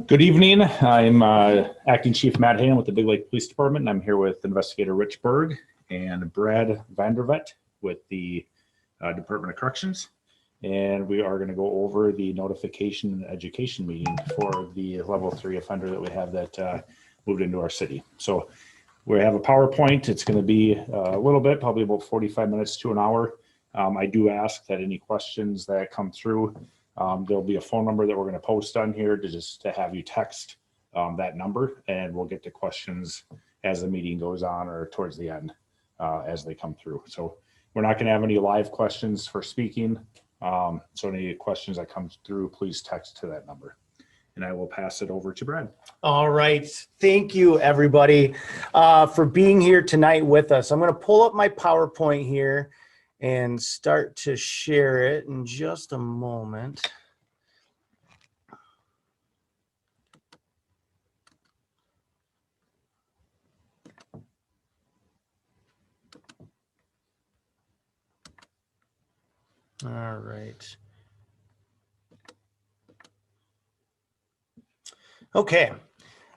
Good evening. I'm Acting Chief Matt Hayden with the Big Lake Police Department, and I'm here with Investigator Rich Berg and Brad Vandervet with the Department of Corrections. And we are going to go over the notification and education meeting for the level 3 offender that we have that moved into our city. So we have a PowerPoint. It's going to be a little bit, probably about 45 minutes to an hour. I do ask that any questions that come through, there'll be a phone number that we're going to post on here to have you text that number, and we'll get to questions as the meeting goes on or towards the end as they come through. So we're not going to have any live questions for speaking. So any questions that come through, please text to that number. And I will pass it over to Brad. All right. Thank you, everybody, for being here tonight with us. I'm going to pull up my PowerPoint here and start to share it in just a moment. All right. Okay.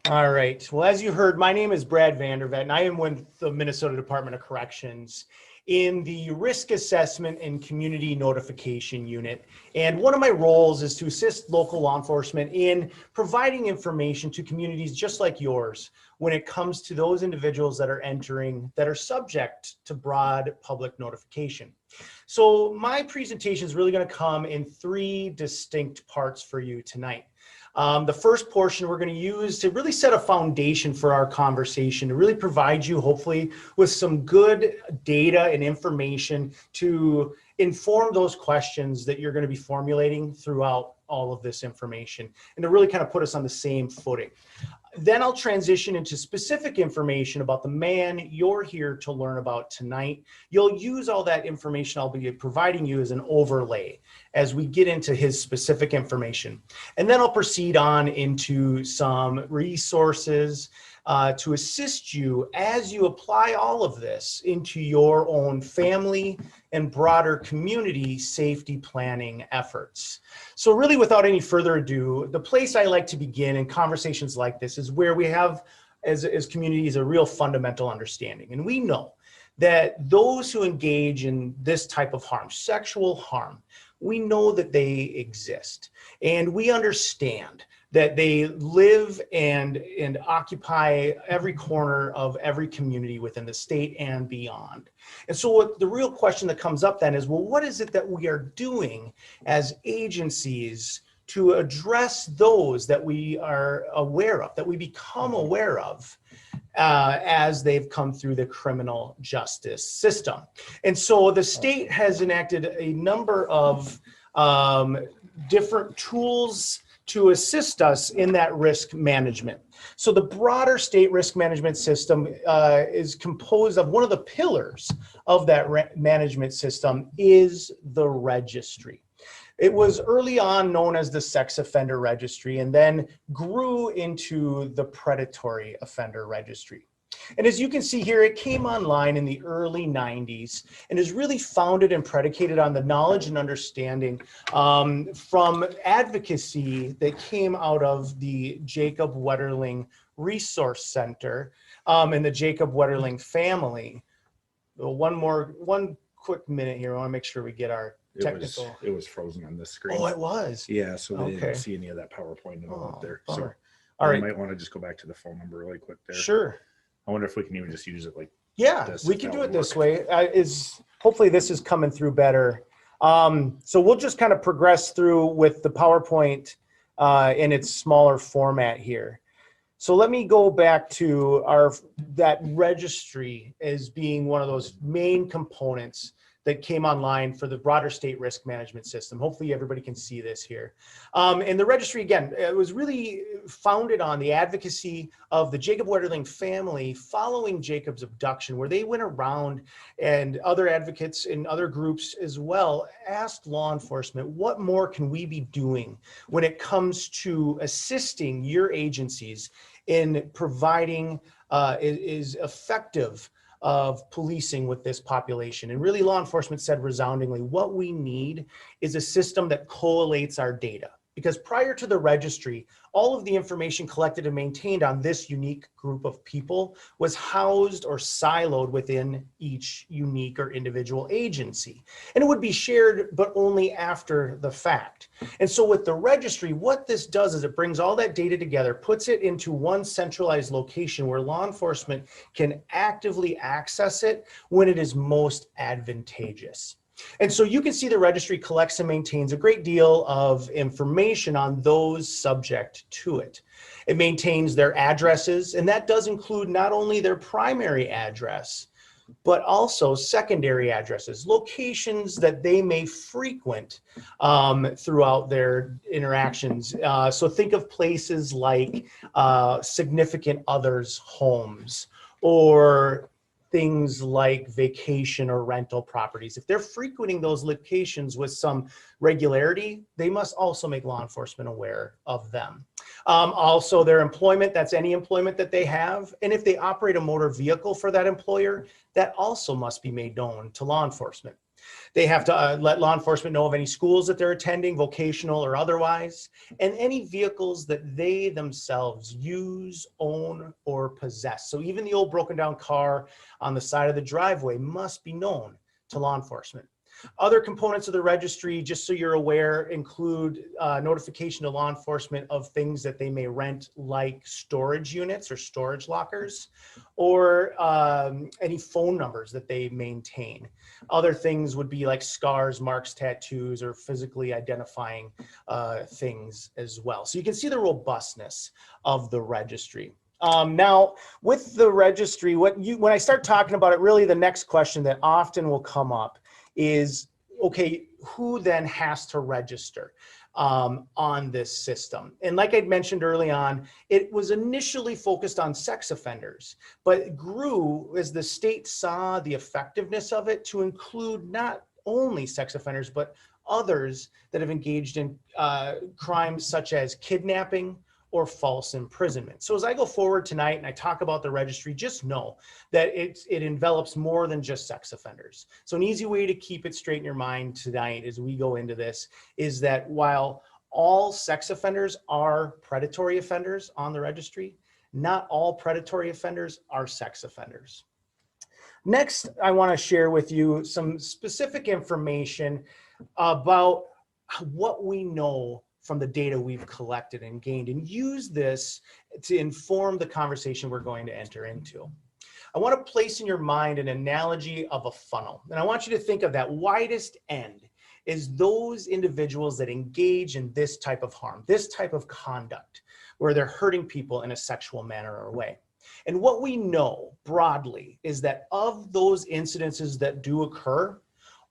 All right. Well, as you heard, my name is Brad Vandervet, and I am with the Minnesota Department of Corrections in the Risk Assessment and Community Notification Unit. And one of my roles is to assist local law enforcement in providing information to communities just like yours when it comes to those individuals that are entering that are subject to broad public notification. So my presentation is really going to come in 3 distinct parts for you tonight. The first portion we're going to use to really set a foundation for our conversation, to really provide you hopefully with some good data and information to inform those questions that you're going to be formulating throughout all of this information, and to really kind of put us on the same footing. Then I'll transition into specific information about the man you're here to learn about tonight. You'll use all that information I'll be providing you as an overlay as we get into his specific information. And then I'll proceed on into some resources to assist you as you apply all of this into your own family and broader community safety planning efforts. So really, without any further ado, the place I like to begin in conversations like this is where we have, as communities, a real fundamental understanding. And we know that those who engage in this type of harm, sexual harm, we know that they exist. And we understand that they live and occupy every corner of every community within the state and beyond. And so what the real question that comes up then is, well, what is it that we are doing as agencies to address those that we are aware of, that we become aware of as they've come through the criminal justice system? And so the state has enacted a number of different tools to assist us in that risk management. So the broader state risk management system is composed of one of the pillars of that management system is the registry. It was early on known as the Sex Offender Registry, and then grew into the Predatory Offender Registry. And as you can see here, it came online in the early 90s and is really founded and predicated on the knowledge and understanding from advocacy that came out of the Jacob Wetterling Resource Center and the Jacob Wetterling family. One quick minute here. I want to make sure we get our technical. It was frozen on this screen. Oh, it was? Yeah, so they didn't see any of that PowerPoint and all up there. Bummer. So all right. You might want to just go back to the phone number really quick there. Sure. I wonder if we can even just use it like this. We can do it this way. Hopefully this is coming through better. So we'll just kind of progress through with the PowerPoint in its smaller format here. So let me go back to that registry as being one of those main components that came online for the broader state risk management system. Hopefully everybody can see this here. And the registry, again, it was really founded on the advocacy of the Jacob Wetterling family following Jacob's abduction, where they went around and other advocates and other groups as well asked law enforcement, what more can we be doing when it comes to assisting your agencies in providing is effective of policing with this population? And really, law enforcement said resoundingly, what we need is a system that collates our data. Because prior to the registry, all of the information collected and maintained on this unique group of people was housed or siloed within each unique or individual agency. And it would be shared, but only after the fact. And so with the registry, what this does is it brings all that data together, puts it into one centralized location where law enforcement can actively access it when it is most advantageous. And so you can see the registry collects and maintains a great deal of information on those subject to it. It maintains their addresses, and that does include not only their primary address, but also secondary addresses, locations that they may frequent throughout their interactions. So think of places like significant others' homes, or things like vacation or rental properties. If they're frequenting those locations with some regularity, they must also make law enforcement aware of them. Also their employment, that's any employment that they have. And if they operate a motor vehicle for that employer, that also must be made known to law enforcement. They have to let law enforcement know of any schools that they're attending, vocational or otherwise, and any vehicles that they themselves use, own, or possess. So even the old broken down car on the side of the driveway must be known to law enforcement. Other components of the registry, just so you're aware, include notification to law enforcement of things that they may rent, like storage units or storage lockers, or any phone numbers that they maintain. Other things would be like scars, marks, tattoos, or physically identifying things as well. So you can see the robustness of the registry. Now, with the registry, when I start talking about it, really the next question that often will come up is, okay, who then has to register on this system? And like I'd mentioned early on, it was initially focused on sex offenders, but it grew as the state saw the effectiveness of it to include not only sex offenders, but others that have engaged in crimes such as kidnapping or false imprisonment. So as I go forward tonight and I talk about the registry, just know that it envelops more than just sex offenders. So an easy way to keep it straight in your mind tonight as we go into this is that while all sex offenders are predatory offenders on the registry, not all predatory offenders are sex offenders. Next, I want to share with you some specific information about what we know from the data we've collected and gained, and use this to inform the conversation we're going to enter into. I want to place in your mind an analogy of a funnel. And I want you to think of that widest end is those individuals that engage in this type of harm, this type of conduct, where they're hurting people in a sexual manner or way. And what we know broadly is that of those incidences that do occur,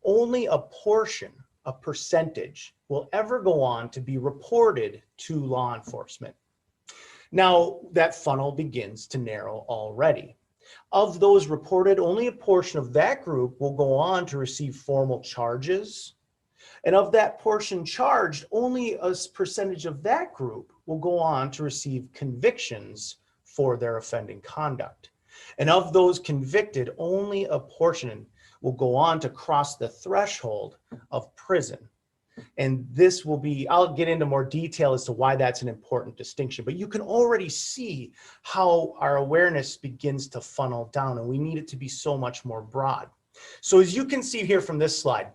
only a portion, a percentage, will ever go on to be reported to law enforcement. Now, that funnel begins to narrow already. Of those reported, only a portion of that group will go on to receive formal charges. And of that portion charged, only a percentage of that group will go on to receive convictions for their offending conduct. And of those convicted, only a portion will go on to cross the threshold of prison. And this will be, I'll get into more detail as to why that's an important distinction, but you can already see how our awareness begins to funnel down, and we need it to be so much more broad. So as you can see here from this slide,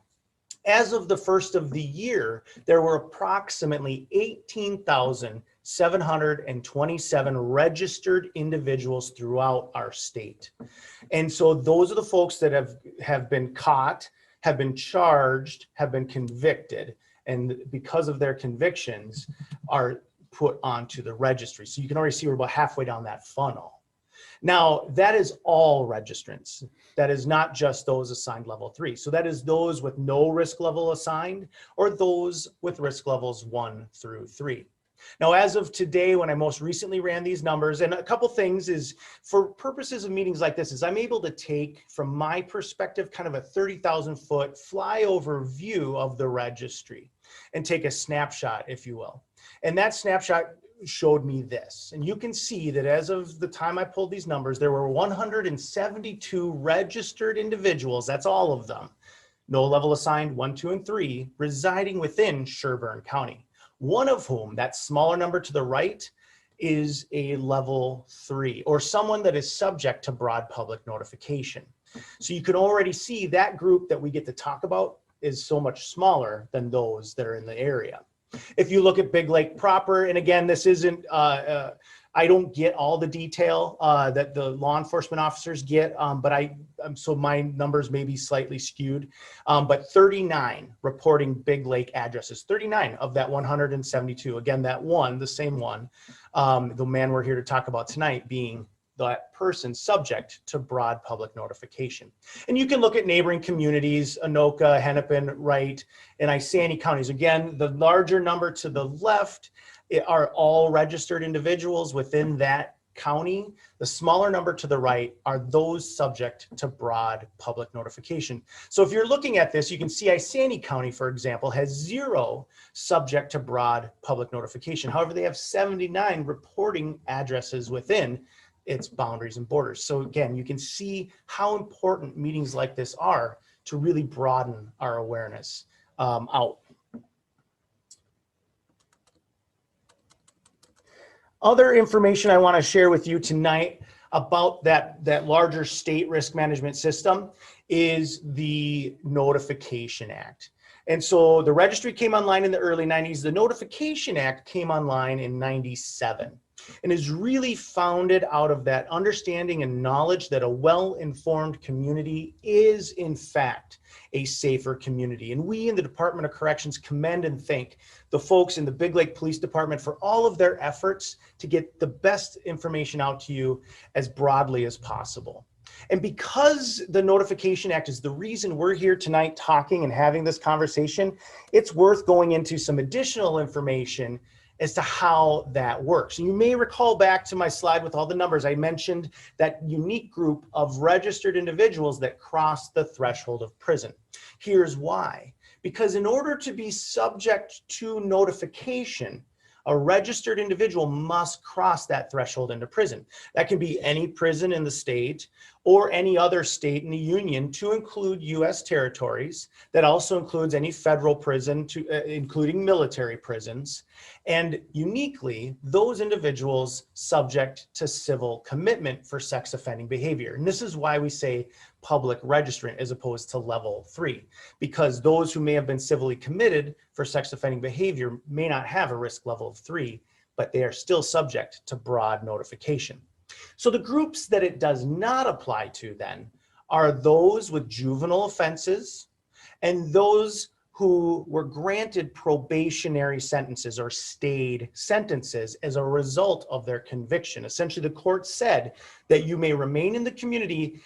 as of the first of the year, there were approximately 18,727 registered individuals throughout our state. And so those are the folks that have been caught, have been charged, have been convicted, and because of their convictions are put onto the registry. So you can already see we're about halfway down that funnel. Now, that is all registrants. That is not just those assigned level 3. So that is those with no risk level assigned, or those with risk levels 1 through 3. Now, as of today, when I most recently ran these numbers, and a couple things is, for purposes of meetings like this, is I'm able to take, from my perspective, kind of a 30,000-foot flyover view of the registry and take a snapshot, if you will. And that snapshot showed me this. And you can see that as of the time I pulled these numbers, there were 172 registered individuals, that's all of them, no level assigned 1, 2, and 3, residing within Sherburne County. one of whom, that smaller number to the right, is a level 3, or someone that is subject to broad public notification. So you can already see that group that we get to talk about is so much smaller than those that are in the area. If you look at Big Lake proper, and again, this isn't, I don't get all the detail that the law enforcement officers get, but so my numbers may be slightly skewed, but 39 reporting Big Lake addresses, 39 of that 172. Again, that one, the same one, the man we're here to talk about tonight being that person subject to broad public notification. And you can look at neighboring communities, Anoka, Hennepin, Wright, and Isani counties. Again, the larger number to the left are all registered individuals within that county. The smaller number to the right are those subject to broad public notification. So if you're looking at this, you can see Isani County, for example, has 0 subject to broad public notification. However, they have 79 reporting addresses within its boundaries and borders. So again, you can see how important meetings like this are to really broaden our awareness out. Other information I want to share with you tonight about that larger state risk management system is the Notification Act. And so the registry came online in the early 90s. The Notification Act came online in 97 and is really founded out of that understanding and knowledge that a well-informed community is in fact a safer community. And we in the Department of Corrections commend and thank the folks in the Big Lake Police Department for all of their efforts to get the best information out to you as broadly as possible. And because the Notification Act is the reason we're here tonight talking and having this conversation, it's worth going into some additional information as to how that works. And you may recall back to my slide with all the numbers, I mentioned that unique group of registered individuals that cross the threshold of prison. Here's why. Because in order to be subject to notification, a registered individual must cross that threshold into prison. That can be any prison in the state or any other state in the union, to include U.S. territories. That also includes any federal prison, including military prisons. And uniquely, those individuals subject to civil commitment for sex offending behavior. And this is why we say public registrant as opposed to level 3, because those who may have been civilly committed for sex offending behavior may not have a risk level of 3, but they are still subject to broad notification. So the groups that it does not apply to then are those with juvenile offenses and those who were granted probationary sentences or stayed sentences as a result of their conviction. Essentially, the court said that you may remain in the community,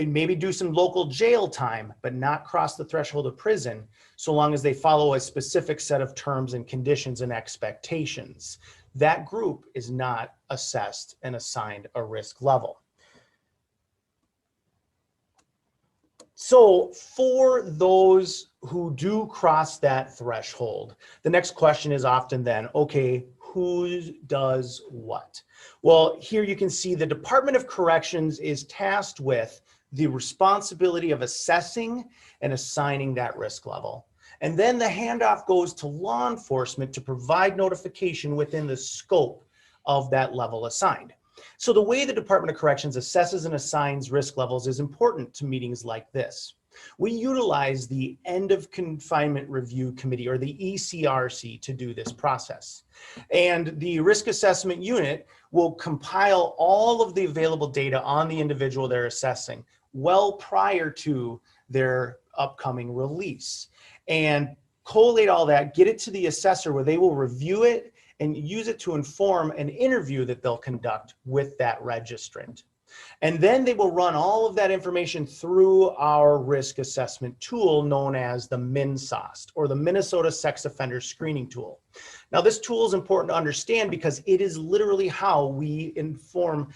maybe do some local jail time, but not cross the threshold of prison, so long as they follow a specific set of terms and conditions and expectations. That group is not assessed and assigned a risk level. So for those who do cross that threshold, the next question is often then, okay, who does what? Well, here you can see the Department of Corrections is tasked with the responsibility of assessing and assigning that risk level. And then the handoff goes to law enforcement to provide notification within the scope of that level assigned. So the way the Department of Corrections assesses and assigns risk levels is important to meetings like this. We utilize the End of Confinement Review Committee, or the ECRC, to do this process. And the risk assessment unit will compile all of the available data on the individual they're assessing well prior to their upcoming release, and collate all that, get it to the assessor where they will review it and use it to inform an interview that they'll conduct with that registrant. And then they will run all of that information through our risk assessment tool known as the MinSOST, or the Minnesota Sex Offender Screening Tool. Now, this tool is important to understand because it is literally how we inform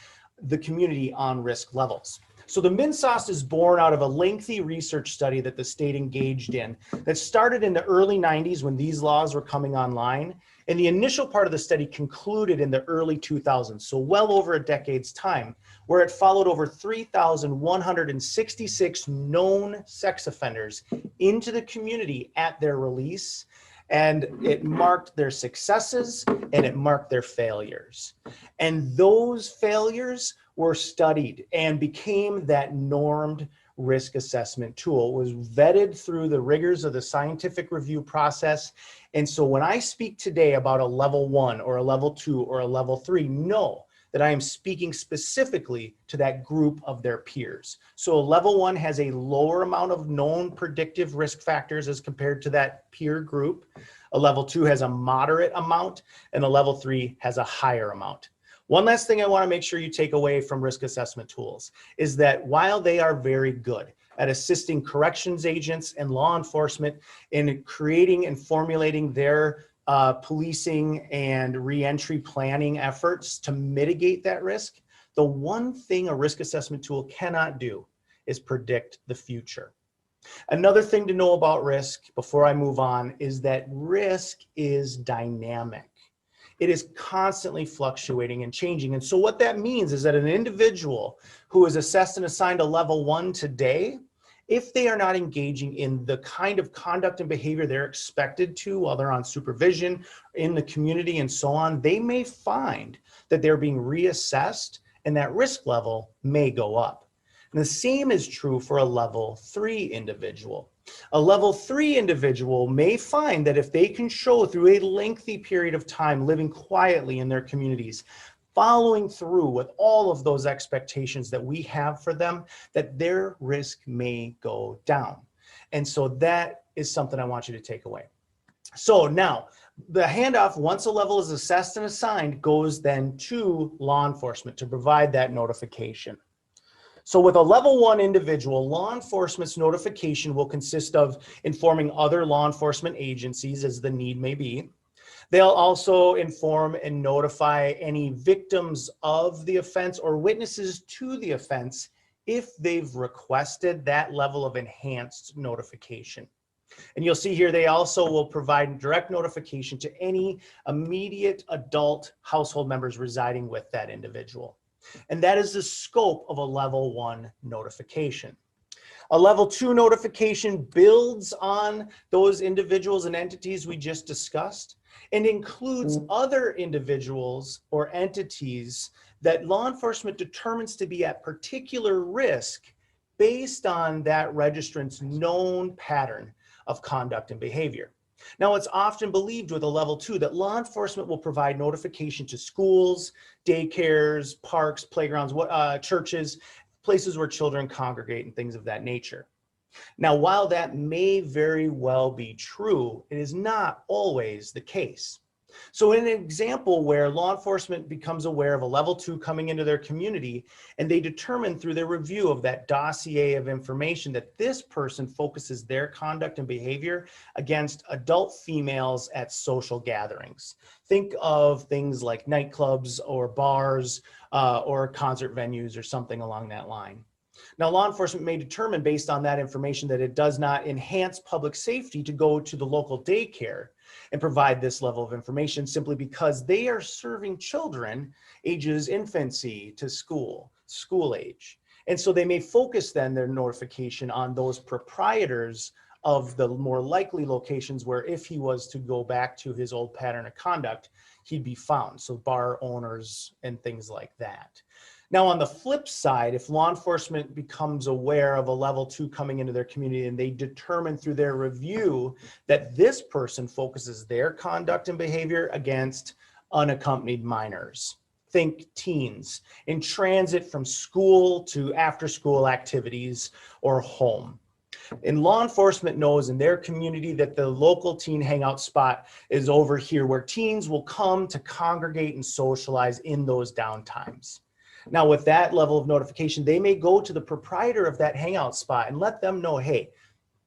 the community on risk levels. So the MinSOST is born out of a lengthy research study that the state engaged in that started in the early 90s when these laws were coming online. And the initial part of the study concluded in the early 2000s, so well over a decade's time, where it followed over 3,166 known sex offenders into the community at their release, and it marked their successes and it marked their failures. And those failures were studied and became that normed risk assessment tool. It was vetted through the rigors of the scientific review process. And so when I speak today about a level 1 or a level 2 or a level 3, know that I am speaking specifically to that group of their peers. So a level 1 has a lower amount of known predictive risk factors as compared to that peer group. A level 2 has a moderate amount, and a level 3 has a higher amount. One last thing I want to make sure you take away from risk assessment tools is that while they are very good at assisting corrections agents and law enforcement in creating and formulating their policing and reentry planning efforts to mitigate that risk, the one thing a risk assessment tool cannot do is predict the future. Another thing to know about risk before I move on is that risk is dynamic. It is constantly fluctuating and changing. And so what that means is that an individual who is assessed and assigned a level 1 today, if they are not engaging in the kind of conduct and behavior they're expected to while they're on supervision, in the community and so on, they may find that they're being reassessed and that risk level may go up. And the same is true for a level 3 individual. A level 3 individual may find that if they can show through a lengthy period of time living quietly in their communities, following through with all of those expectations that we have for them, that their risk may go down. And so that is something I want you to take away. So now the handoff, once a level is assessed and assigned, goes then to law enforcement to provide that notification. So with a level 1 individual, law enforcement's notification will consist of informing other law enforcement agencies as the need may be. They'll also inform and notify any victims of the offense or witnesses to the offense if they've requested that level of enhanced notification. And you'll see here, they also will provide direct notification to any immediate adult household members residing with that individual. And that is the scope of a level 1 notification. A level 2 notification builds on those individuals and entities we just discussed and includes other individuals or entities that law enforcement determines to be at particular risk based on that registrant's known pattern of conduct and behavior. Now, it's often believed with a level 2 that law enforcement will provide notification to schools, daycares, parks, playgrounds, churches, places where children congregate and things of that nature. Now, while that may very well be true, it is not always the case. So in an example where law enforcement becomes aware of a level 2 coming into their community, and they determine through their review of that dossier of information that this person focuses their conduct and behavior against adult females at social gatherings. Think of things like nightclubs or bars or concert venues or something along that line. Now, law enforcement may determine based on that information that it does not enhance public safety to go to the local daycare and provide this level of information simply because they are serving children ages infancy to school age. And so they may focus then their notification on those proprietors of the more likely locations where if he was to go back to his old pattern of conduct, he'd be found. So bar owners and things like that. Now, on the flip side, if law enforcement becomes aware of a level 2 coming into their community and they determine through their review that this person focuses their conduct and behavior against unaccompanied minors, think teens, in transit from school to after-school activities or home. And law enforcement knows in their community that the local teen hangout spot is over here where teens will come to congregate and socialize in those downtimes. Now, with that level of notification, they may go to the proprietor of that hangout spot and let them know, hey,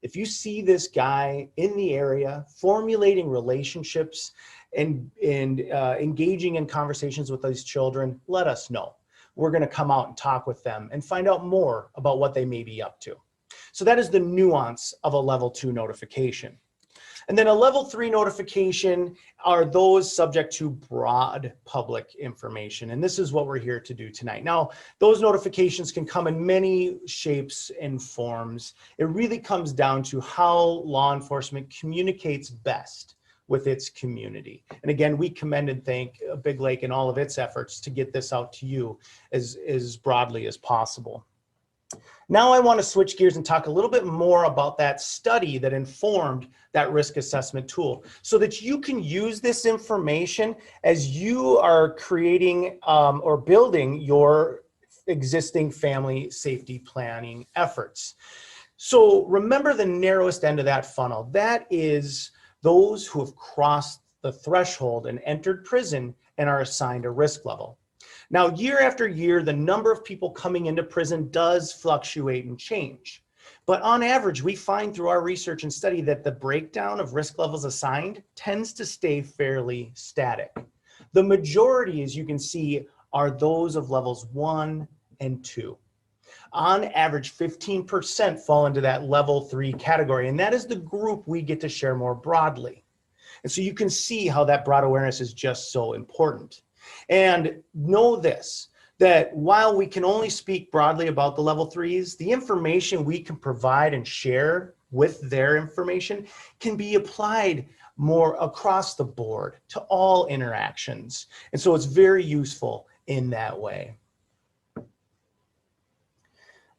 if you see this guy in the area formulating relationships and engaging in conversations with these children, let us know. We're going to come out and talk with them and find out more about what they may be up to. So that is the nuance of a level 2 notification. And then a level 3 notification are those subject to broad public information. And this is what we're here to do tonight. Now, those notifications can come in many shapes and forms. It really comes down to how law enforcement communicates best with its community. And again, we commend and thank Big Lake and all of its efforts to get this out to you as broadly as possible. Now I want to switch gears and talk a little bit more about that study that informed that risk assessment tool so that you can use this information as you are creating or building your existing family safety planning efforts. So remember the narrowest end of that funnel. That is those who have crossed the threshold and entered prison and are assigned a risk level. Now, year after year, the number of people coming into prison does fluctuate and change. But on average, we find through our research and study that the breakdown of risk levels assigned tends to stay fairly static. The majority, as you can see, are those of levels 1 and 2. On average, 15% fall into that level 3 category, and that is the group we get to share more broadly. And so you can see how that broad awareness is just so important. And know this, that while we can only speak broadly about the level 3s, the information we can provide and share with their information can be applied more across the board to all interactions. And so it's very useful in that way.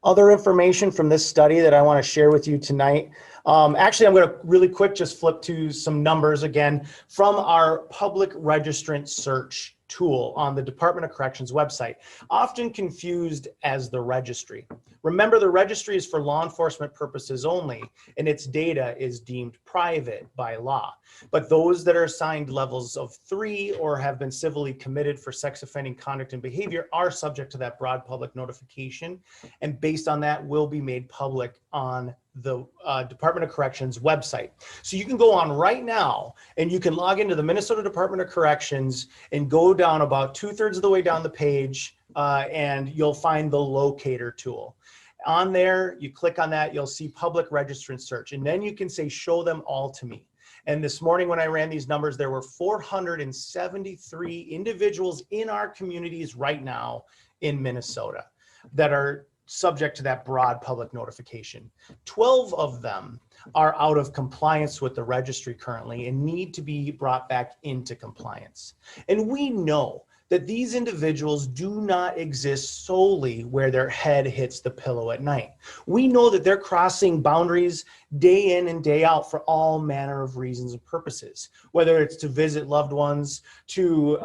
Other information from this study that I want to share with you tonight. Actually, I'm going to really quick just flip to some numbers again from our public registrant search tool on the Department of Corrections website, often confused as the Registry. Remember, the Registry is for law enforcement purposes only, and its data is deemed private by law. But those that are assigned levels of 3 or have been civilly committed for sex offending conduct and behavior are subject to that broad public notification, and based on that will be made public on the Department of Corrections website. So you can go on right now and you can log into the Minnesota Department of Corrections and go down about 2/3 of the way down the page and you'll find the locator tool. On there, you click on that, you'll see public registrant search, and then you can say, show them all to me. And this morning when I ran these numbers, there were 473 individuals in our communities right now in Minnesota that are subject to that broad public notification. 12 of them are out of compliance with the registry currently and need to be brought back into compliance. And we know that these individuals do not exist solely where their head hits the pillow at night. We know that they're crossing boundaries day in and day out for all manner of reasons and purposes, whether it's to visit loved ones, to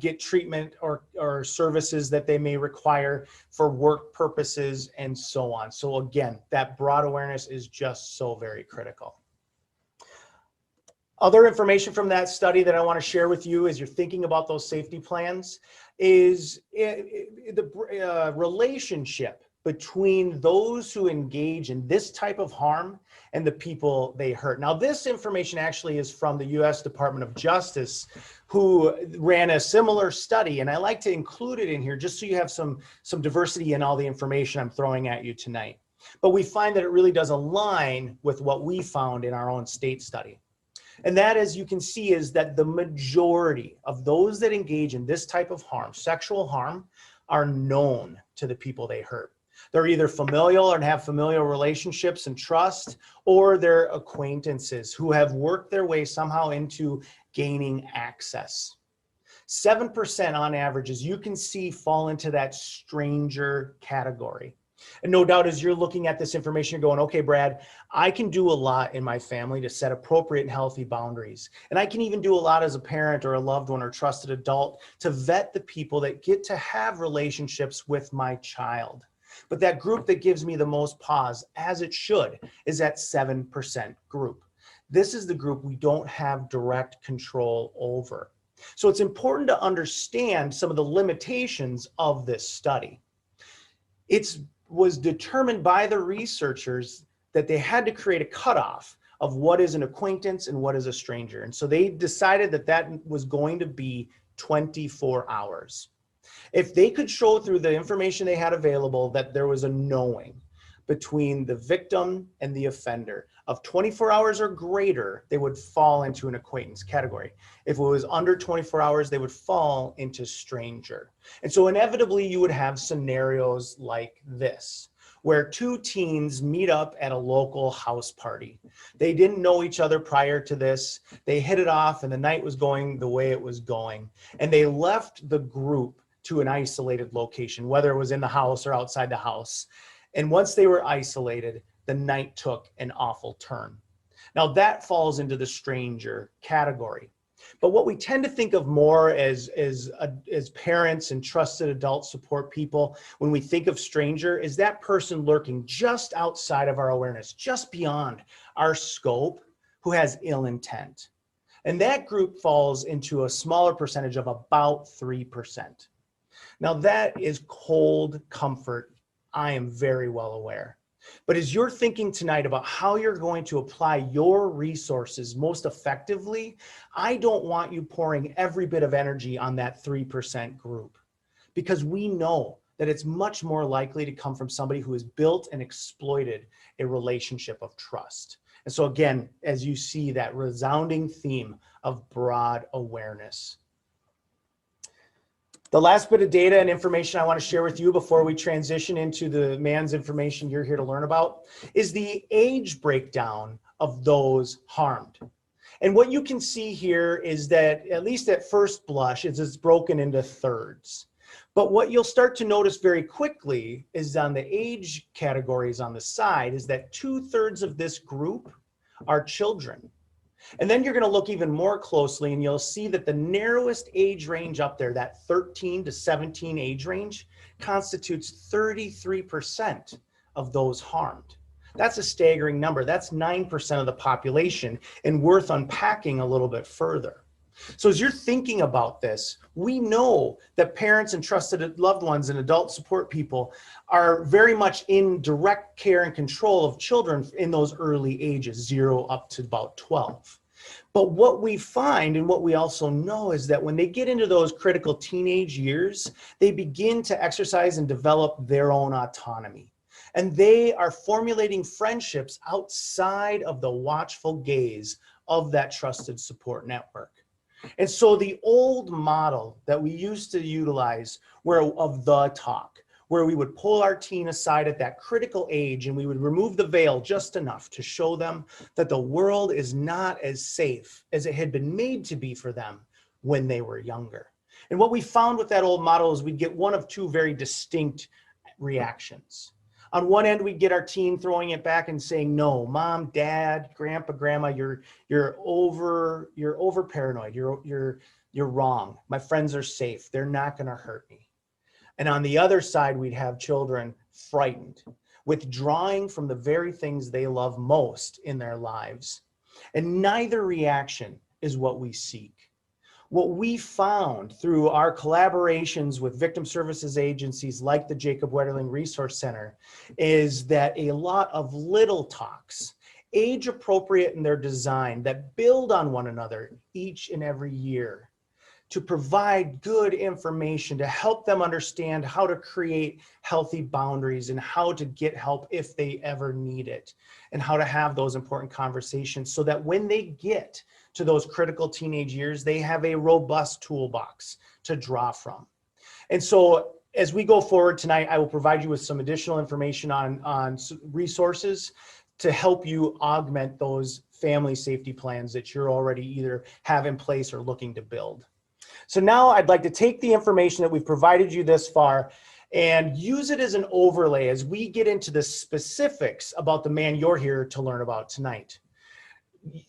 get treatment or services that they may require for work purposes, and so on. So again, that broad awareness is just so very critical. Other information from that study that I want to share with you as you're thinking about those safety plans is the relationship between those who engage in this type of harm and the people they hurt. Now, this information actually is from the U.S. Department of Justice, who ran a similar study, and I like to include it in here just so you have some diversity in all the information I'm throwing at you tonight. But we find that it really does align with what we found in our own state study. And that, as you can see, is that the majority of those that engage in this type of harm, sexual harm, are known to the people they hurt. They're either familial or have familial relationships and trust, or they're acquaintances who have worked their way somehow into gaining access. 7% on average, as you can see, fall into that stranger category. And no doubt, as you're looking at this information, you're going, okay, Brad, I can do a lot in my family to set appropriate and healthy boundaries. And I can even do a lot as a parent or a loved one or trusted adult to vet the people that get to have relationships with my child. But that group that gives me the most pause, as it should, is that 7% group. This is the group we don't have direct control over. So it's important to understand some of the limitations of this study. It was determined by the researchers that they had to create a cutoff of what is an acquaintance and what is a stranger. And so they decided that that was going to be 24 hours. If they could show through the information they had available that there was a knowing between the victim and the offender of 24 hours or greater, they would fall into an acquaintance category. If it was under 24 hours, they would fall into stranger. And so inevitably you would have scenarios like this, where two teens meet up at a local house party. They didn't know each other prior to this. They hit it off and the night was going the way it was going. And they left the group to an isolated location, whether it was in the house or outside the house. And once they were isolated, the night took an awful turn. Now that falls into the stranger category. But what we tend to think of more as parents and trusted adult support people, when we think of stranger, is that person lurking just outside of our awareness, just beyond our scope, who has ill intent. And that group falls into a smaller percentage of about 3%. Now that is cold comfort, I am very well aware. But as you're thinking tonight about how you're going to apply your resources most effectively, I don't want you pouring every bit of energy on that 3% group, because we know that it's much more likely to come from somebody who has built and exploited a relationship of trust. And so again, as you see that resounding theme of broad awareness. The last bit of data and information I want to share with you before we transition into the man's information you're here to learn about is the age breakdown of those harmed. And what you can see here is that, at least at first blush, it's broken into thirds. But what you'll start to notice very quickly is on the age categories on the side is that 2/3 of this group are children. And then you're going to look even more closely and you'll see that the narrowest age range up there, that 13 to 17 age range, constitutes 33% of those harmed. That's a staggering number. That's 9% of the population, and worth unpacking a little bit further. So as you're thinking about this, we know that parents and trusted loved ones and adult support people are very much in direct care and control of children in those early ages, 0 up to about 12. But what we find and what we also know is that when they get into those critical teenage years, they begin to exercise and develop their own autonomy. And they are formulating friendships outside of the watchful gaze of that trusted support network. And so the old model that we used to utilize of the talk, where we would pull our teen aside at that critical age and we would remove the veil just enough to show them that the world is not as safe as it had been made to be for them when they were younger. And what we found with that old model is we'd get one of two very distinct reactions. On one end, we'd get our teen throwing it back and saying, no, mom, dad, grandpa, grandma, you're over paranoid. You're wrong. My friends are safe. They're not going to hurt me. And on the other side, we'd have children frightened, withdrawing from the very things they love most in their lives. And neither reaction is what we seek. What we found through our collaborations with victim services agencies like the Jacob Wetterling Resource Center is that a lot of little talks, age appropriate in their design, that build on one another each and every year to provide good information to help them understand how to create healthy boundaries and how to get help if they ever need it, and how to have those important conversations so that when they get to those critical teenage years, they have a robust toolbox to draw from. And so as we go forward tonight, I will provide you with some additional information on resources to help you augment those family safety plans that you're already either have in place or looking to build. So now I'd like to take the information that we've provided you this far and use it as an overlay as we get into the specifics about the man you're here to learn about tonight.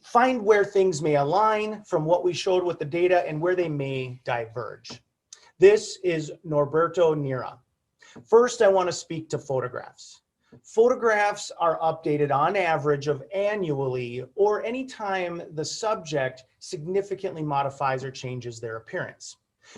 Find where things may align from what we showed with the data and where they may diverge. This is Norberto Nira. First, I want to speak to photographs. Photographs are updated on average of annually or anytime the subject significantly modifies or changes their appearance.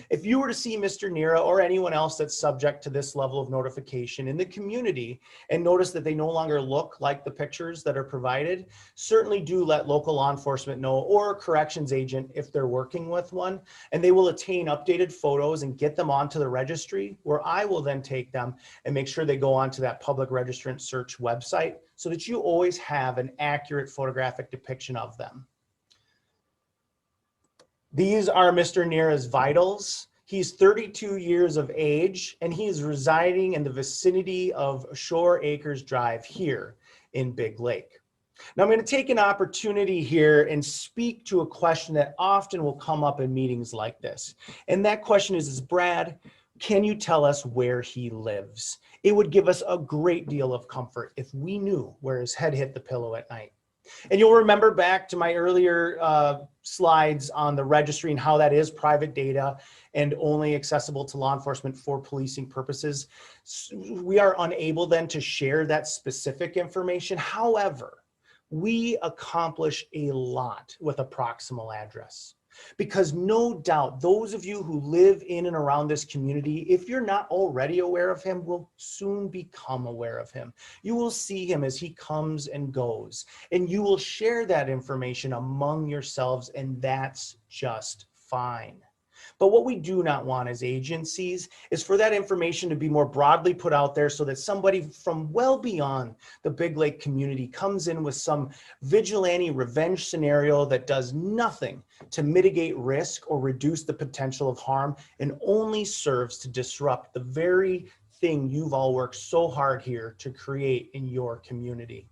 If you were to see Mr. Nira or anyone else that's subject to this level of notification in the community and notice that they no longer look like the pictures that are provided, certainly do let local law enforcement know or a corrections agent if they're working with one, and they will attain updated photos and get them onto the registry, where I will then take them and make sure they go onto that public registrant search website so that you always have an accurate photographic depiction of them. These are Mr. Nira's vitals. He's 32 years of age, and he is residing in the vicinity of Shore Acres Drive here in Big Lake. Now, I'm going to take an opportunity here and speak to a question that often will come up in meetings like this. And that question is Brad, can you tell us where he lives? It would give us a great deal of comfort if we knew where his head hit the pillow at night. And you'll remember back to my earlier slides on the registry and how that is private data and only accessible to law enforcement for policing purposes. We are unable then to share that specific information. However, we accomplish a lot with a proximal address. Because no doubt, those of you who live in and around this community, if you're not already aware of him, will soon become aware of him. You will see him as he comes and goes, and you will share that information among yourselves, and that's just fine. But what we do not want as agencies is for that information to be more broadly put out there so that somebody from well beyond the Big Lake community comes in with some vigilante revenge scenario that does nothing to mitigate risk or reduce the potential of harm and only serves to disrupt the very thing you've all worked so hard here to create in your community.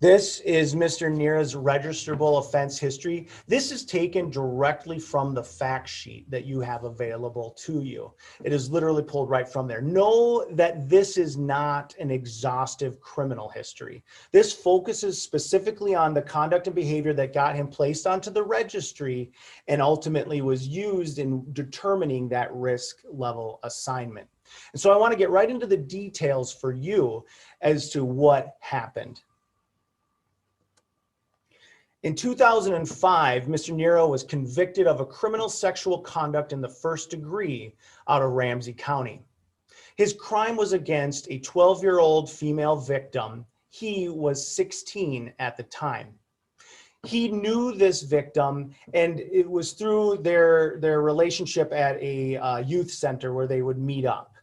This is Mr. Nira's registrable offense history. This is taken directly from the fact sheet that you have available to you. It is literally pulled right from there. Know that this is not an exhaustive criminal history. This focuses specifically on the conduct and behavior that got him placed onto the registry and ultimately was used in determining that risk level assignment. And so I want to get right into the details for you as to what happened. In 2005, Mr. Niro was convicted of a criminal sexual conduct in the first degree out of Ramsey County. His crime was against a 12-year-old female victim. He was 16 at the time. He knew this victim, and it was through their relationship at a youth center where they would meet up.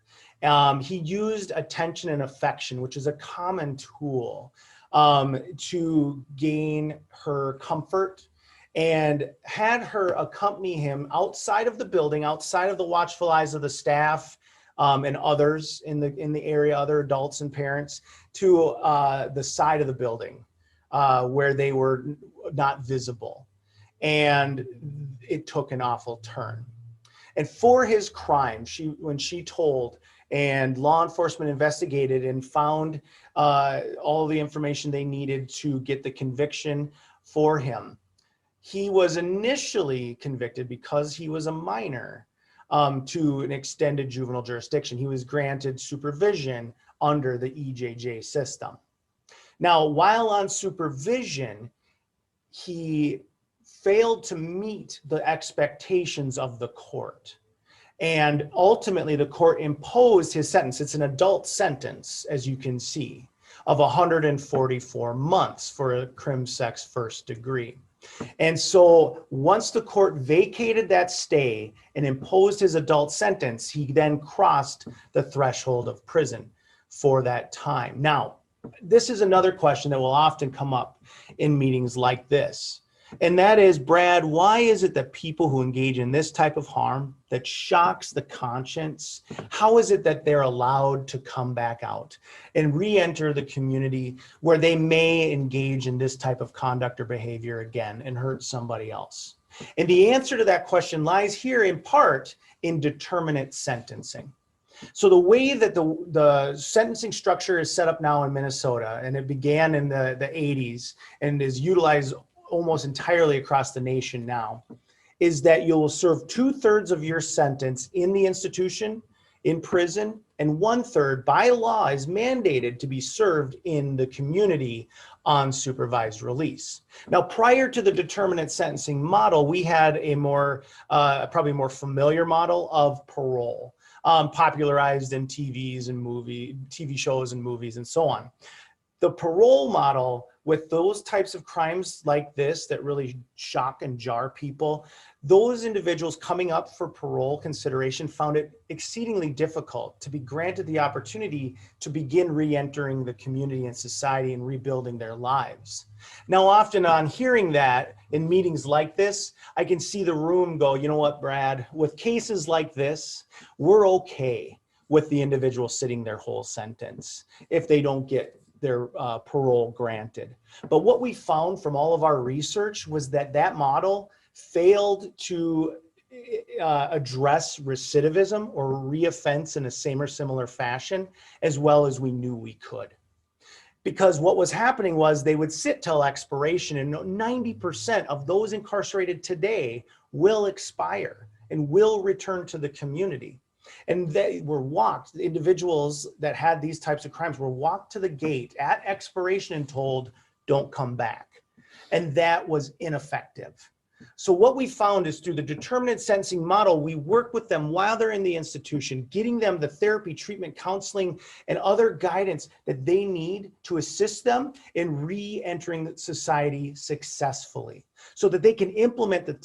He used attention and affection, which is a common tool, to gain her comfort, and had her accompany him outside of the building, outside of the watchful eyes of the staff and others in the area, other adults and parents, to the side of the building where they were not visible. And it took an awful turn. And for his crime, when she told, and law enforcement investigated and found all the information they needed to get the conviction for him. He was initially convicted because he was a minor to an extended juvenile jurisdiction. He was granted supervision under the EJJ system. Now, while on supervision, he failed to meet the expectations of the court. And ultimately, the court imposed his sentence. It's an adult sentence, as you can see, of 144 months for a crim sex first degree. And so once the court vacated that stay and imposed his adult sentence, he then crossed the threshold of prison for that time. Now, this is another question that will often come up in meetings like this. And that is, Brad, why is it that people who engage in this type of harm that shocks the conscience, how is it that they're allowed to come back out and re-enter the community where they may engage in this type of conduct or behavior again and hurt somebody else? And the answer to that question lies here in part in determinate sentencing. So the way that the sentencing structure is set up now in Minnesota, and it began in the 80s and is utilized almost entirely across the nation now, is that you'll serve 2/3 of your sentence in the institution, in prison, and 1/3 by law is mandated to be served in the community on supervised release. Now, prior to the determinate sentencing model, we had a probably more familiar model of parole, popularized in TV shows and movies and so on. The parole model, with those types of crimes like this that really shock and jar people, those individuals coming up for parole consideration found it exceedingly difficult to be granted the opportunity to begin re-entering the community and society and rebuilding their lives. Now, often on hearing that in meetings like this, I can see the room go, you know what, Brad, with cases like this, we're okay with the individual sitting their whole sentence if they don't get their parole granted. But what we found from all of our research was that that model failed to address recidivism or reoffense in a same or similar fashion as well as we knew we could. Because what was happening was they would sit till expiration, and 90% of those incarcerated today will expire and will return to the community. And they were walked, the individuals that had these types of crimes were walked to the gate at expiration and told, don't come back. And that was ineffective. So what we found is through the determinate sentencing model, we work with them while they're in the institution, getting them the therapy, treatment, counseling, and other guidance that they need to assist them in re-entering society successfully so that they can implement the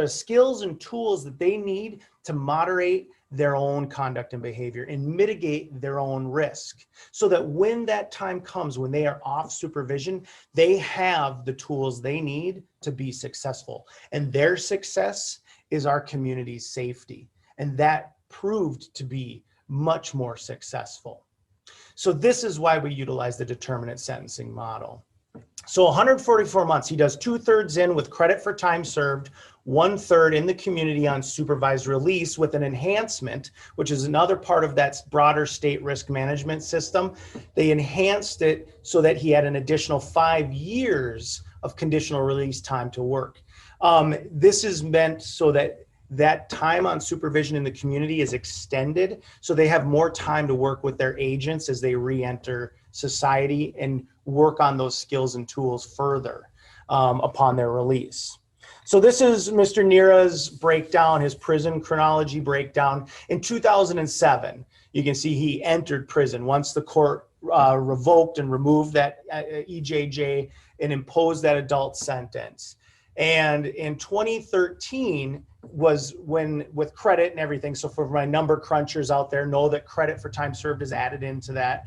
skills and tools that they need to moderate their own conduct and behavior and mitigate their own risk so that when that time comes, when they are off supervision, they have the tools they need to be successful. And their success is our community's safety. And that proved to be much more successful. So this is why we utilize the determinate sentencing model. So 144 months, he does 2/3 in with credit for time served, 1/3 in the community on supervised release with an enhancement, which is another part of that broader state risk management system. They enhanced it so that he had an additional 5 years of conditional release time to work. This is meant so that that time on supervision in the community is extended so they have more time to work with their agents as they re-enter society and work on those skills and tools further upon their release. So this is Mr. Nira's breakdown, his prison chronology breakdown. In 2007, you can see he entered prison once the court revoked and removed that EJJ and imposed that adult sentence. And in 2013 was when, with credit and everything, so for my number crunchers out there, know that credit for time served is added into that.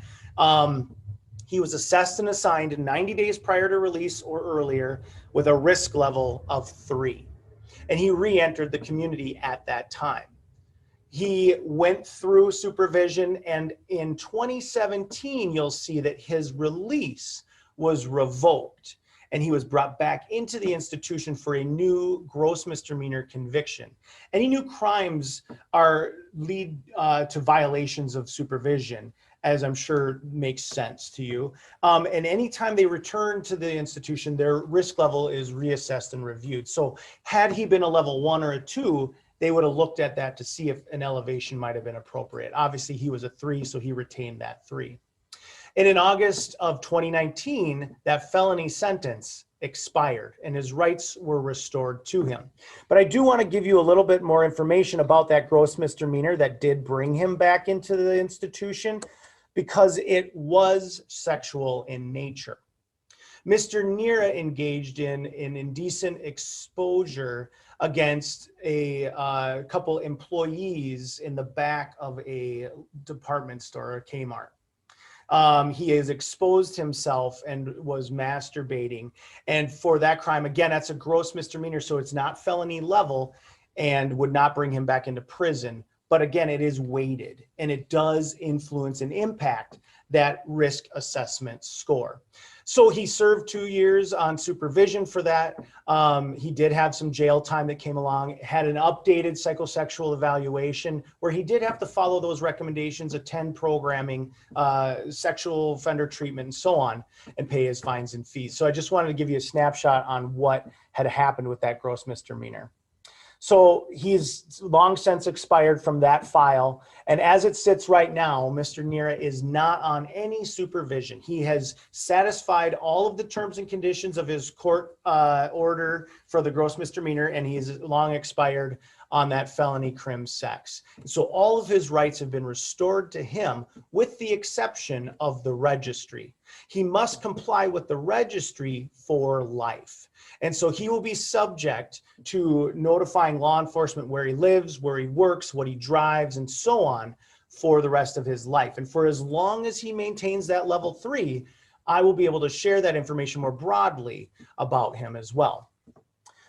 He was assessed and assigned 90 days prior to release or earlier with a risk level of 3. And he re-entered the community at that time. He went through supervision, and in 2017, you'll see that his release was revoked and he was brought back into the institution for a new gross misdemeanor conviction. Any new crimes lead to violations of supervision, as I'm sure makes sense to you. And anytime they return to the institution, their risk level is reassessed and reviewed. So had he been a level 1 or a 2, they would have looked at that to see if an elevation might have been appropriate. Obviously, he was a 3, so he retained that 3. And in August of 2019, that felony sentence expired and his rights were restored to him. But I do want to give you a little bit more information about that gross misdemeanor that did bring him back into the institution, because it was sexual in nature. Mr. Nira engaged in an indecent exposure against a couple employees in the back of a department store, a Kmart. He has exposed himself and was masturbating. And for that crime, again, that's a gross misdemeanor, so it's not felony level and would not bring him back into prison. But again, it is weighted and it does influence and impact that risk assessment score. So he served 2 years on supervision for that. He did have some jail time that came along, had an updated psychosexual evaluation where he did have to follow those recommendations, attend programming, sexual offender treatment, and so on, and pay his fines and fees. So I just wanted to give you a snapshot on what had happened with that gross misdemeanor. So he's long since expired from that file. And as it sits right now, Mr. Nira is not on any supervision. He has satisfied all of the terms and conditions of his court order for the gross misdemeanor, and he is long expired. on that felony crim sex. So all of his rights have been restored to him with the exception of the registry. He must comply with the registry for life. And so he will be subject to notifying law enforcement where he lives, where he works, what he drives, and so on for the rest of his life. And for as long as he maintains that level 3, I will be able to share that information more broadly about him as well.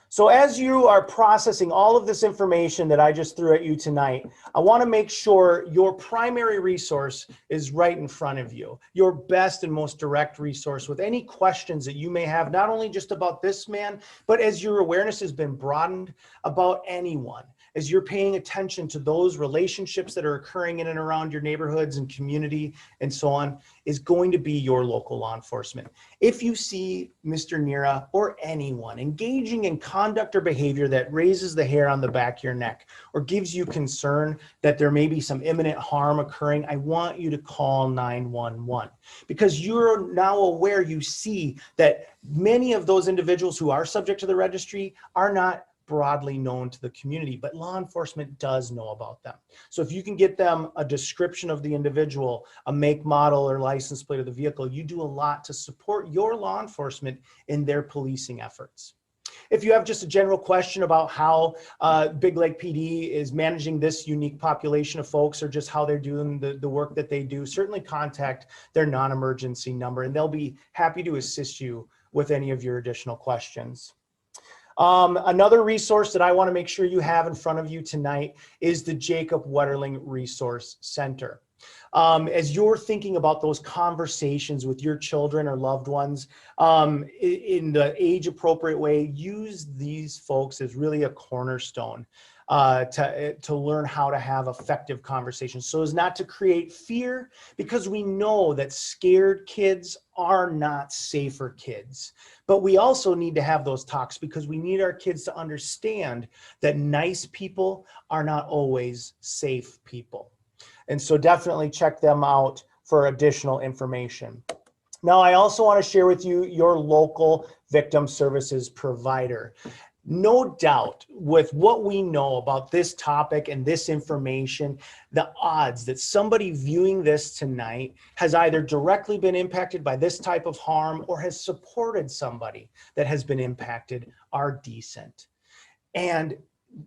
So as you are processing all of this information that I just threw at you tonight, I want to make sure your primary resource is right in front of you, your best and most direct resource with any questions that you may have, not only just about this man, but as your awareness has been broadened about anyone, as you're paying attention to those relationships that are occurring in and around your neighborhoods and community and so on, is going to be your local law enforcement. If you see Mr. Nira or anyone engaging in conduct or behavior that raises the hair on the back of your neck or gives you concern that there may be some imminent harm occurring, I want you to call 911, because you're now aware, you see that many of those individuals who are subject to the registry are not broadly known to the community, but law enforcement does know about them. So if you can get them a description of the individual, a make, model, or license plate of the vehicle, you do a lot to support your law enforcement in their policing efforts. If you have just a general question about how Big Lake PD is managing this unique population of folks, or just how they're doing the work that they do, certainly contact their non-emergency number, and they'll be happy to assist you with any of your additional questions. Another resource that I want to make sure you have in front of you tonight is the Jacob Wetterling Resource Center. As you're thinking about those conversations with your children or loved ones in the age appropriate way, use these folks as really a cornerstone to learn how to have effective conversations, so as not to create fear, because we know that scared kids are not safer kids. But we also need to have those talks because we need our kids to understand that nice people are not always safe people. And so definitely check them out for additional information. Now, I also want to share with you your local victim services provider. No doubt, with what we know about this topic and this information, the odds that somebody viewing this tonight has either directly been impacted by this type of harm or has supported somebody that has been impacted are decent. And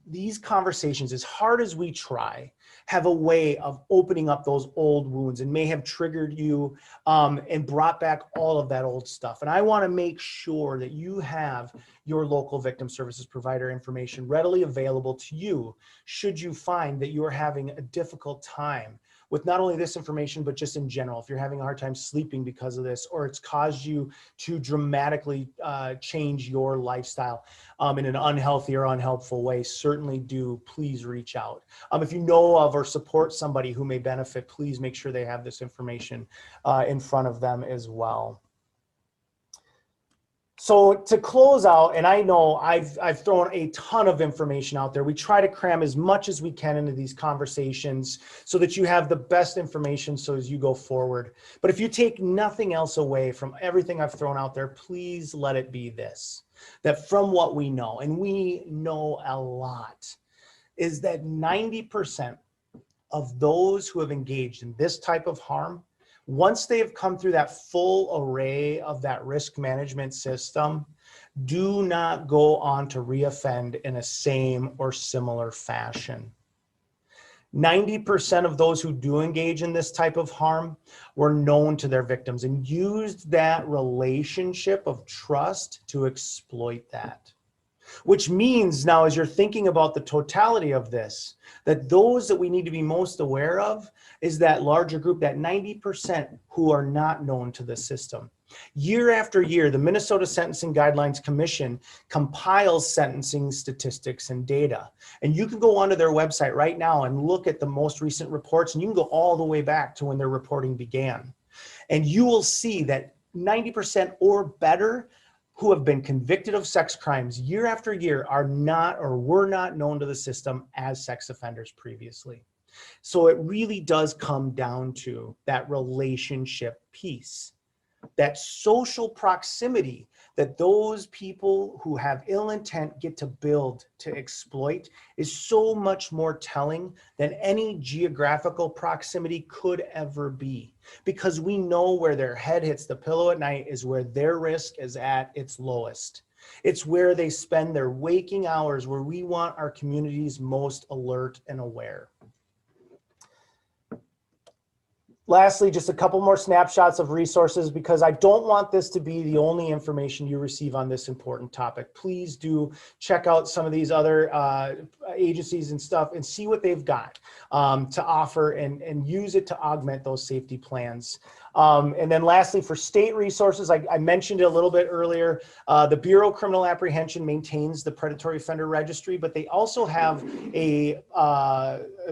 these conversations, as hard as we try, have a way of opening up those old wounds and may have triggered you and brought back all of that old stuff. And I want to make sure that you have your local victim services provider information readily available to you should you find that you are having a difficult time with not only this information, but just in general. If you're having a hard time sleeping because of this, or it's caused you to dramatically change your lifestyle in an unhealthy or unhelpful way, certainly do please reach out. If you know of or support somebody who may benefit, please make sure they have this information in front of them as well. So to close out, and I know I've thrown a ton of information out there. We try to cram as much as we can into these conversations so that you have the best information so as you go forward. But if you take nothing else away from everything I've thrown out there, please let it be this, that from what we know, and we know a lot, is that 90% of those who have engaged in this type of harm, once they have come through that full array of that risk management system, do not go on to reoffend in a same or similar fashion. 90% of those who do engage in this type of harm were known to their victims and used that relationship of trust to exploit that. Which means now, as you're thinking about the totality of this, that those that we need to be most aware of is that larger group, that 90% who are not known to the system. Year after year, the Minnesota Sentencing Guidelines Commission compiles sentencing statistics and data. And you can go onto their website right now and look at the most recent reports, and you can go all the way back to when their reporting began. And you will see that 90% or better who have been convicted of sex crimes year after year are not or were not known to the system as sex offenders previously. So it really does come down to that relationship piece. that social proximity that those people who have ill intent get to build to exploit is so much more telling than any geographical proximity could ever be. Because we know where their head hits the pillow at night is where their risk is at its lowest. It's where they spend their waking hours, where we want our communities most alert and aware. Lastly, just a couple more snapshots of resources, because I don't want this to be the only information you receive on this important topic. Please do check out some of these other agencies and stuff and see what they've got to offer, and use it to augment those safety plans. And then lastly, for state resources, I mentioned it a little bit earlier, the Bureau of Criminal Apprehension maintains the Predatory Offender Registry, but they also have a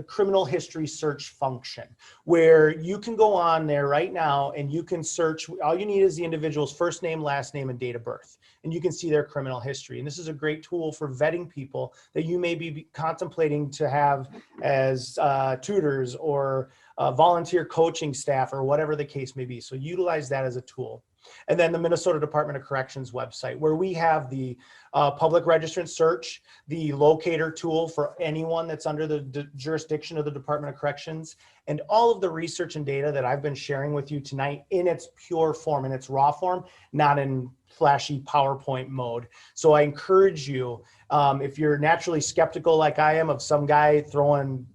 criminal history search function where you can go on there right now and you can search. All you need is the individual's first name, last name, and date of birth, and you can see their criminal history. And this is a great tool for vetting people that you may be contemplating to have as tutors or volunteer coaching staff, or whatever the case may be. So utilize that as a tool. And then the Minnesota Department of Corrections website, where we have the public registrant search, the locator tool for anyone that's under the jurisdiction of the Department of Corrections, and all of the research and data that I've been sharing with you tonight in its pure form, in its raw form, not in flashy PowerPoint mode. So I encourage you, if you're naturally skeptical like I am of some guy throwing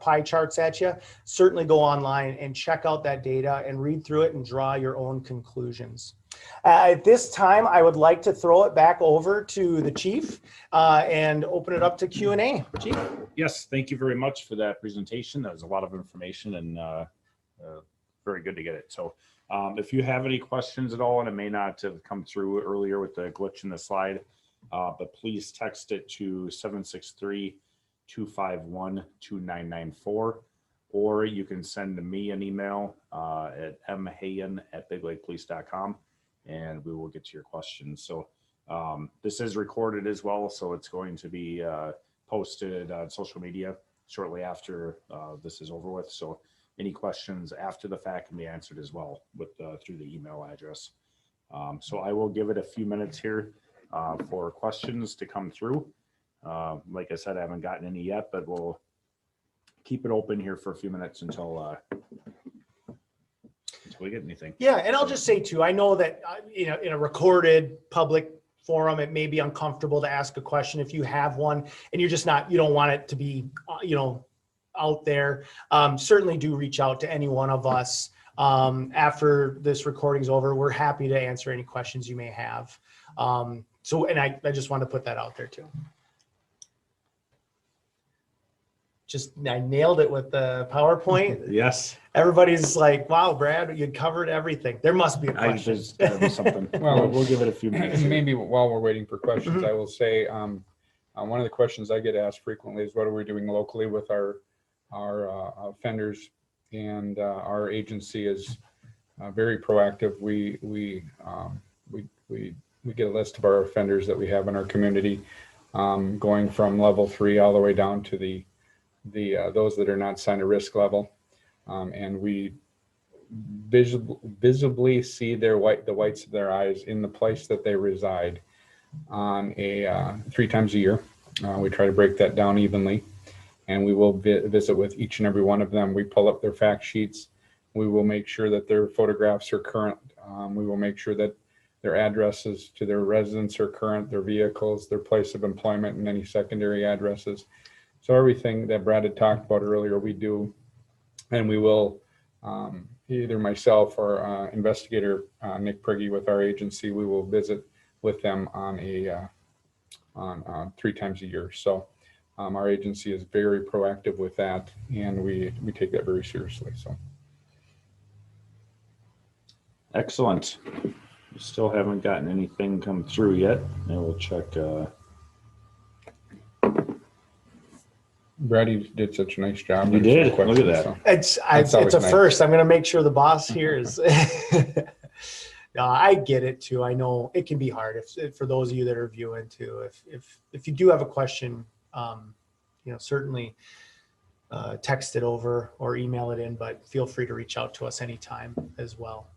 pie charts at you, certainly go online and check out that data and read through it and draw your own conclusions. At this time, I would like to throw it back over to the chief and open it up to Q&A. Chief? Yes, thank you very much for that presentation. That was a lot of information and very good to get it. So if you have any questions at all, and it may not have come through earlier with the glitch in the slide, but please text it to 763-251-2994, or you can send me an email at mhayen@biglakepolice.com, and we will get to your questions. So this is recorded as well, so it's going to be posted on social media shortly after this is over with. So any questions after the fact can be answered as well with through the email address. So I will give it a few minutes here for questions to come through. Like I said, I haven't gotten any yet, but we'll keep it open here for a few minutes until we get anything. Yeah, and I'll just say too, I know that in a recorded public forum, it may be uncomfortable to ask a question if you have one, and you're just not, you don't want it to be, out there. Certainly do reach out to any one of us after this recording's over. We're happy to answer any questions you may have. So, and I just want to put that out there too. I nailed it with the PowerPoint. Yes. Everybody's like, wow, Brad, you covered everything. There must be a question. Something. Well, we'll give it a few minutes. Maybe while we're waiting for questions, I will say one of the questions I get asked frequently is, what are we doing locally with our offenders? And our agency is very proactive. We get a list of our offenders that we have in our community, going from level 3 all the way down to the those that are not signed a risk level, and we visibly see the whites of their eyes in the place that they reside on a 3 times a year. We try to break that down evenly, and we will visit with each and every one of them. We pull up their fact sheets. We will make sure that their photographs are current. We will make sure that their addresses to their residence are current, their vehicles, their place of employment, and any secondary addresses. So everything that Brad had talked about earlier, we do, and we will, either myself or investigator Nick Prigge with our agency, we will visit with them on 3 times a year. So our agency is very proactive with that, and we take that very seriously. So excellent. We still haven't gotten anything come through yet. And we'll check. Brad, you did such a nice job. You did. Look at that. So. It's a nice. first. I'm going to make sure the boss here is. No, I get it too. I know it can be hard if for those of you that are viewing too. If you do have a question, certainly text it over or email it in, but feel free to reach out to us anytime as well.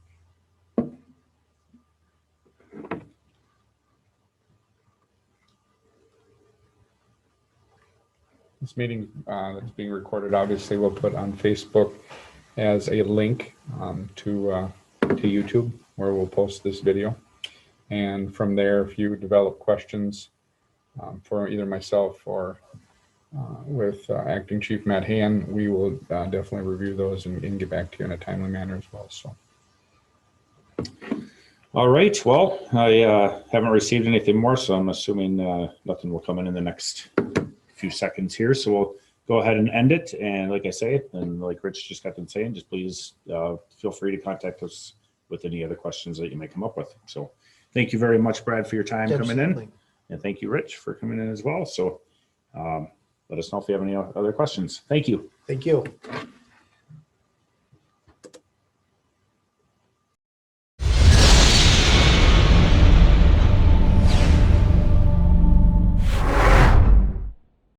This meeting that's being recorded, obviously, we'll put on Facebook as a link to YouTube, where we'll post this video. And from there, if you develop questions for either myself or with Acting Chief Matt Han, we will definitely review those and get back to you in a timely manner as well. So. All right. Well, I haven't received anything more, so I'm assuming nothing will come in the next few seconds here. So we'll go ahead and end it. And like I say, and like Rich just got done saying, just please feel free to contact us with any other questions that you may come up with. So thank you very much, Brad, for your time coming in. And thank you, Rich, for coming in as well. So let us know if you have any other questions. Thank you. Thank you.